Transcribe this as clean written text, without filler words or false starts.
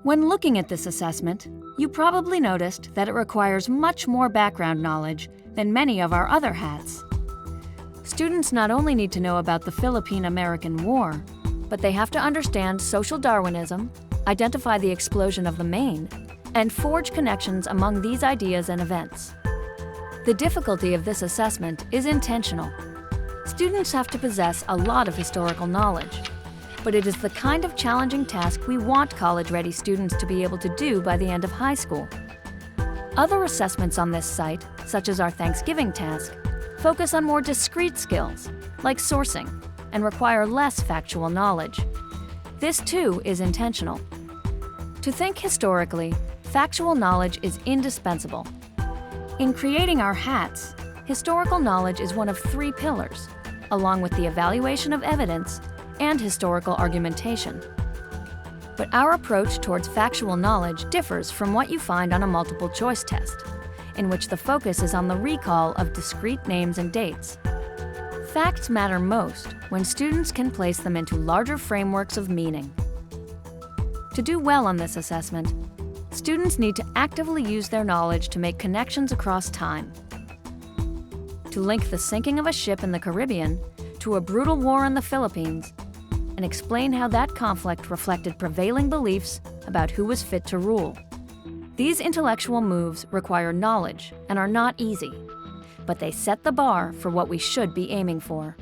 When looking at this assessment, you probably noticed that it requires much more background knowledge than many of our other hats. Students not only need to know about the Philippine-American War, but they have to understand social Darwinism, identify the explosion of the Maine, and forge connections among these ideas and events. The difficulty of this assessment is intentional. Students have to possess a lot of historical knowledge, but it is the kind of challenging task we want college-ready students to be able to do by the end of high school. Other assessments on this site, such as our Thanksgiving task, focus on more discrete skills, like sourcing, and require less factual knowledge. This, too, is intentional. To think historically, factual knowledge is indispensable. In creating our hats, historical knowledge is one of 3 pillars, along with the evaluation of evidence and historical argumentation. But our approach towards factual knowledge differs from what you find on a multiple-choice test, in which the focus is on the recall of discrete names and dates. Facts matter most when students can place them into larger frameworks of meaning. To do well on this assessment, students need to actively use their knowledge to make connections across time. To link the sinking of a ship in the Caribbean to a brutal war in the Philippines, and explain how that conflict reflected prevailing beliefs about who was fit to rule. These intellectual moves require knowledge and are not easy, but they set the bar for what we should be aiming for.